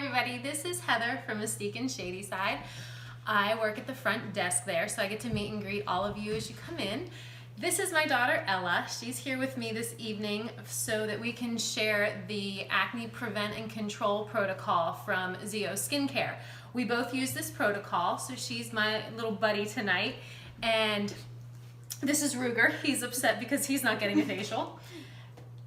everybody, this is Heather from Aestique and Shadyside. I work at the front desk there, so I get to meet and greet all of you as you come in. This is my daughter Ella. She's here with me this evening so that we can share the Acne Prevent and Control protocol from Zeo Skincare. We both use this protocol, so she's my little buddy tonight. And this is Ruger. He's upset because he's not getting a facial.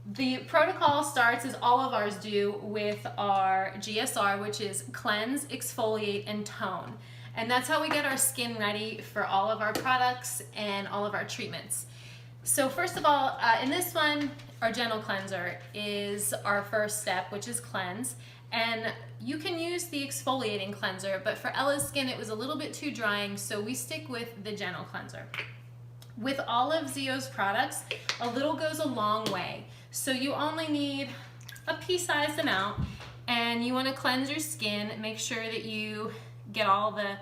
The protocol starts, as all of ours do, with our GSR, which is cleanse, exfoliate, and tone. And that's how we get our skin ready for all of our products and all of our treatments. So first of all, in this one, our gentle cleanser is our first step, which is cleanse. And you can use the exfoliating cleanser, but for Ella's skin, it was a little bit too drying, so we stick with the gentle cleanser. With all of Zeo's products, a little goes a long way. So you only need a pea-sized amount, and you want to cleanse your skin. Make sure that you get all the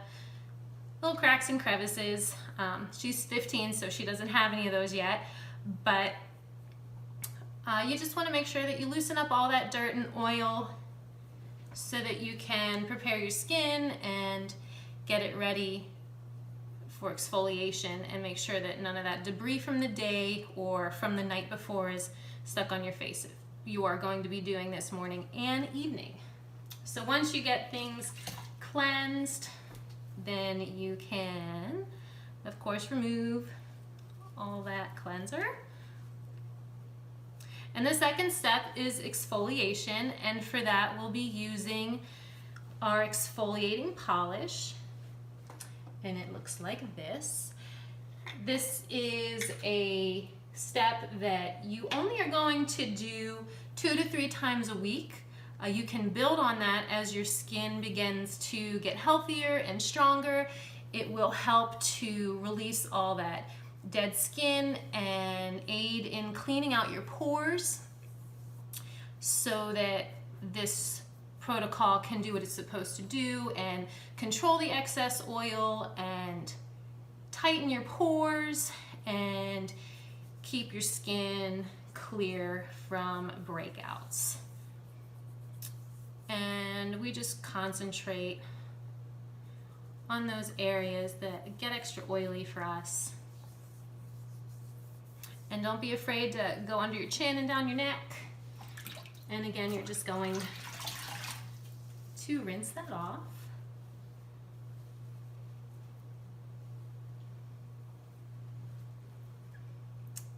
little cracks and crevices. She's 15, so she doesn't have any of those yet, but you just want to make sure that you loosen up all that dirt and oil so that you can prepare your skin and get it ready for exfoliation, and make sure that none of that debris from the day or from the night before is stuck on your face. You are going to be doing this morning and evening. So once you get things cleansed, then you can, of course, remove all that cleanser. And the second step is exfoliation, and for that we'll be using our exfoliating polish, and it looks like this. This is a step that you only are going to do 2 to 3 times a week. You can build on that as your skin begins to get healthier and stronger. It will help to release all that dead skin and aid in cleaning out your pores so that this protocol can do what it's supposed to do and control the excess oil and tighten your pores and keep your skin clear from breakouts. And we just concentrate on those areas that get extra oily for us. And don't be afraid to go under your chin and down your neck. And again, you're just going to rinse that off.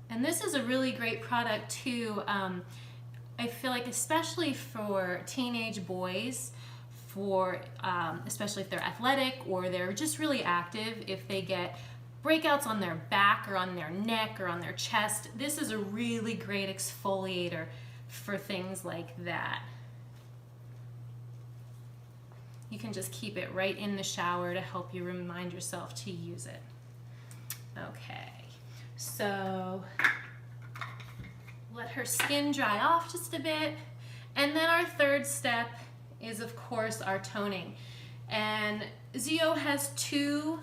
And this is a really great product too. I feel like, especially for teenage boys, especially if they're athletic or they're just really active, if they get breakouts on their back or on their neck or on their chest, this is a really great exfoliator for things like that. You can just keep it right in the shower to help you remind yourself to use it. Okay, so let her skin dry off just a bit. And then our third step is, of course, our toning. And Zeo has 2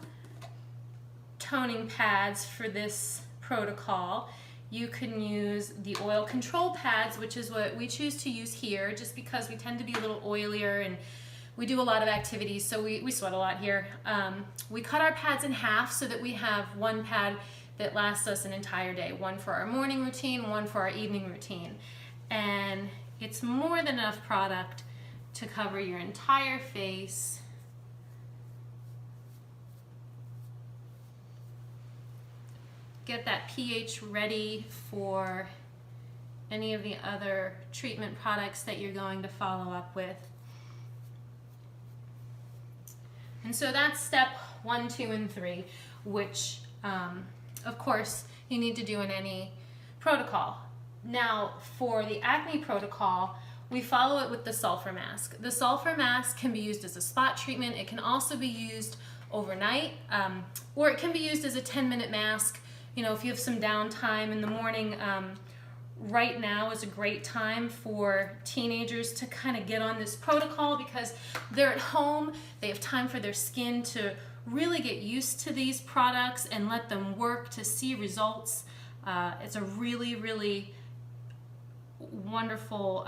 toning pads for this protocol. You can use the oil control pads, which is what we choose to use here, just because we tend to be a little oilier and we do a lot of activities, so we sweat a lot here. We cut our pads in half so that we have 1 pad that lasts us an entire day. 1 for our morning routine, 1 for our evening routine. And it's more than enough product to cover your entire face. Get that pH ready for any of the other treatment products that you're going to follow up with. And so that's step 1, 2, and 3, which of course you need to do in any protocol. Now for the acne protocol, we follow it with the sulfur mask. The sulfur mask can be used as a spot treatment. It can also be used overnight, or it can be used as a 10-minute mask. You know, if you have some downtime in the morning, right now is a great time for teenagers to kind of get on this protocol because they're at home, they have time for their skin to really get used to these products and let them work to see results. It's a really, really wonderful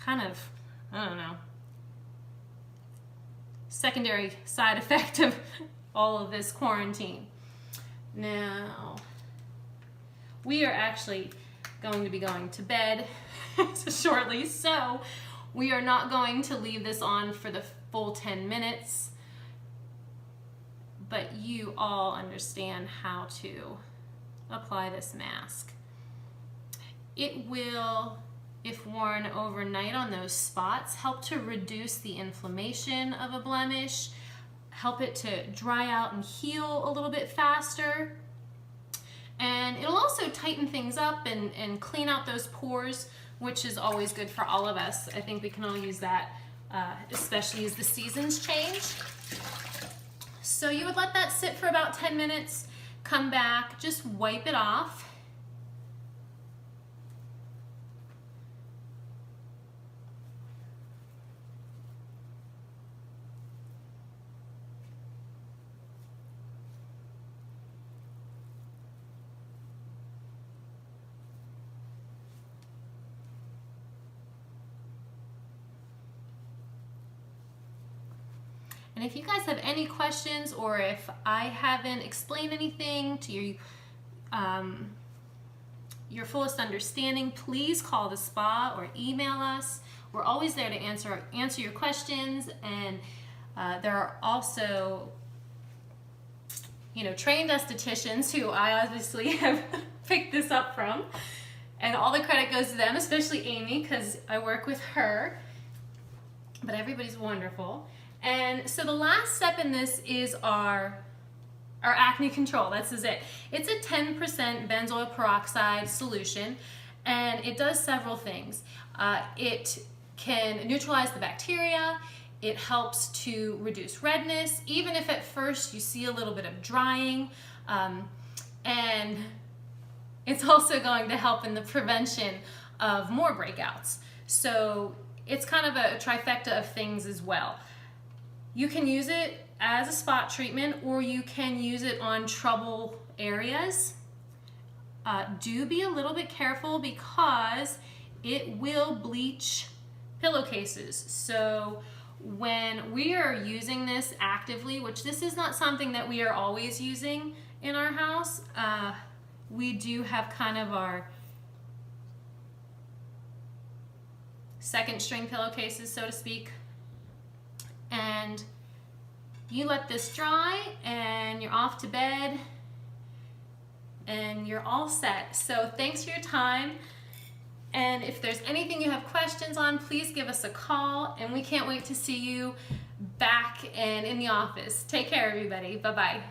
kind of I don't know, secondary side effect of all of this quarantine. Now, we are actually going to be going to bed shortly, so we are not going to leave this on for the full 10 minutes, but you all understand how to apply this mask. It will, if worn overnight on those spots, help to reduce the inflammation of a blemish, help it to dry out and heal a little bit faster. And it'll also tighten things up and clean out those pores, which is always good for all of us. I think we can all use that, especially as the seasons change. So you would let that sit for about 10 minutes, come back, just wipe it off. And if you guys have any questions, or if I haven't explained anything to your fullest understanding, please call the spa or email us. We're always there to answer your questions. And there are also, trained estheticians who I obviously have picked this up from. And all the credit goes to them, especially Amy, because I work with her. But everybody's wonderful. And so the last step in this is our Acne Control. This is it. It's a 10% benzoyl peroxide solution, and it does several things. It can neutralize the bacteria. It helps to reduce redness, even if at first you see a little bit of drying. And it's also going to help in the prevention of more breakouts. So it's kind of a trifecta of things as well. You can use it as a spot treatment, or you can use it on trouble areas. Do be a little bit careful because it will bleach pillowcases. So when we are using this actively, which this is not something that we are always using in our house, we do have kind of our second string pillowcases, so to speak. And you let this dry and you're off to bed and you're all set. So thanks for your time. And if there's anything you have questions on, please give us a call, and we can't wait to see you back and in the office. Take care, everybody. Bye-bye.